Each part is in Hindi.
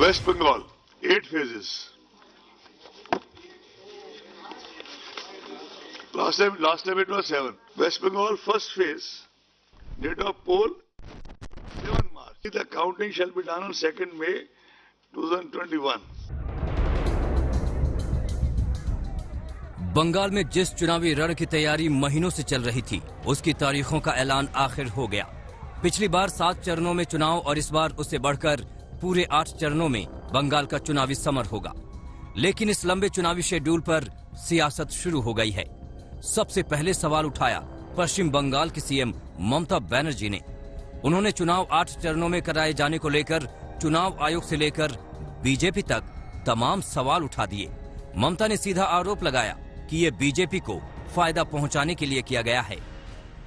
West Bengal, 8 phases. Last time it was 7. West Bengal first phase, date of poll 7 March. The counting shall be done on 2nd May 2021. Bengal में जिस चुनावी रण की तैयारी महीनों से चल रही थी, उसकी तारीखों का ऐलान आखिर हो गया। पिछली बार 7 चरणों में चुनाव और इस बार उससे बढ़कर पूरे 8 चरणों में बंगाल का चुनावी समर होगा। लेकिन इस लंबे चुनावी शेड्यूल पर सियासत शुरू हो गई है। सबसे पहले सवाल उठाया पश्चिम बंगाल की सीएम ममता बनर्जी ने। उन्होंने चुनाव 8 चरणों में कराए जाने को लेकर चुनाव आयोग से लेकर बीजेपी तक तमाम सवाल उठा दिए। ममता ने सीधा आरोप लगाया कि ये बीजेपी को फायदा पहुंचाने के लिए किया गया है।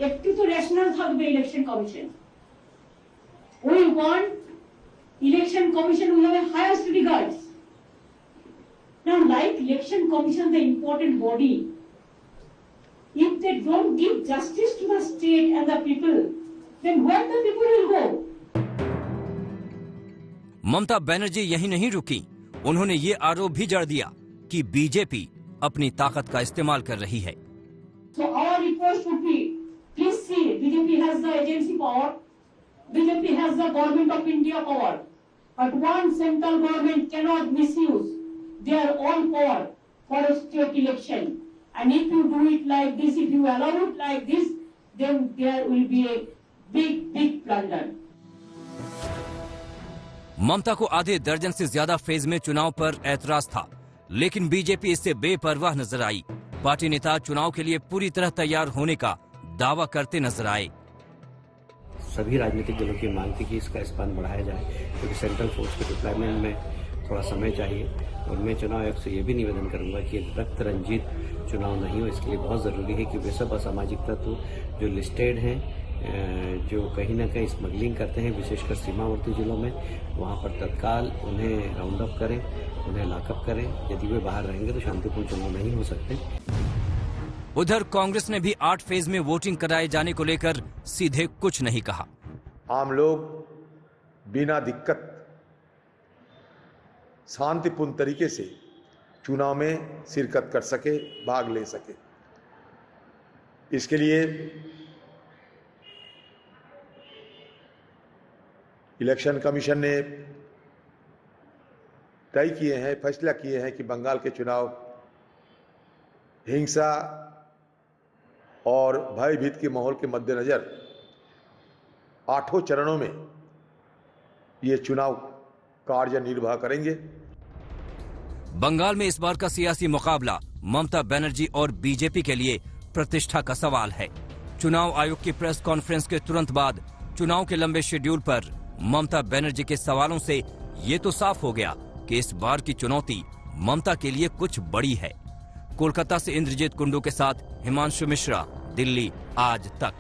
একটি তো ন্যাশনাল থাকবে election commission. We want election commission will have a highest regards. Now, like election commission, the important body, if they don't give justice to the state and the people, then where the people will go? Mamata Banerjee यही नहीं रुकी, उन्होंने ये आरोप भी जड़ दिया कि बीजेपी अपनी ताकत का इस्तेमाल कर रही है। So our request would be, please see, BJP has the agency power, BJP has the government of India power, but one central government cannot misuse their own power for a state election. And if you do it like this, if you allow it like this, then there will be a big blunder. ममता को आधे दर्जन से ज्यादा फेज में चुनाव पर ऐतराज था, लेकिन बीजेपी इससे बेपरवाह नजर आई। पार्टी नेता चुनाव के लिए पूरी तरह तैयार होने का दावा करते नजर आए। सभी राजनीतिक दलों की मांग थी कि इसका स्पान बढ़ाया जाए, क्योंकि सेंट्रल फोर्स के डिप्लॉयमेंट में थोड़ा समय चाहिए। और मैं चुनाव आयोग से ये भी निवेदन करूंगा कि रक्त रंजित चुनाव नहीं हो। इसके लिए बहुत ज़रूरी है कि वे सब असामाजिक तत्व जो लिस्टेड हैं, जो कहीं ना कहीं स्मगलिंग करते हैं, विशेषकर सीमावर्ती जिलों में, वहाँ पर तत्काल उन्हें राउंड अप करें, उन्हें लॉकअप करें। यदि वे बाहर रहेंगे तो शांतिपूर्ण चुनाव नहीं हो सकते। उधर कांग्रेस ने भी 8 फेज में वोटिंग कराए जाने को लेकर सीधे कुछ नहीं कहा। आम लोग बिना दिक्कत शांतिपूर्ण तरीके से चुनाव में शिरकत कर सके, भाग ले सके, इसके लिए इलेक्शन कमीशन ने तय किए हैं, फैसला किए हैं कि बंगाल के चुनाव हिंसा और भयभीत के माहौल के मद्देनजर 8 चरणों में ये चुनाव कार्य निर्वाह करेंगे। बंगाल में इस बार का सियासी मुकाबला ममता बनर्जी और बीजेपी के लिए प्रतिष्ठा का सवाल है। चुनाव आयोग की प्रेस कॉन्फ्रेंस के तुरंत बाद चुनाव के लंबे शेड्यूल पर ममता बनर्जी के सवालों से ये तो साफ हो गया कि इस बार की चुनौती ममता के लिए कुछ बड़ी है। कोलकाता से इंद्रजीत कुंडू के साथ हिमांशु मिश्रा, दिल्ली आज तक।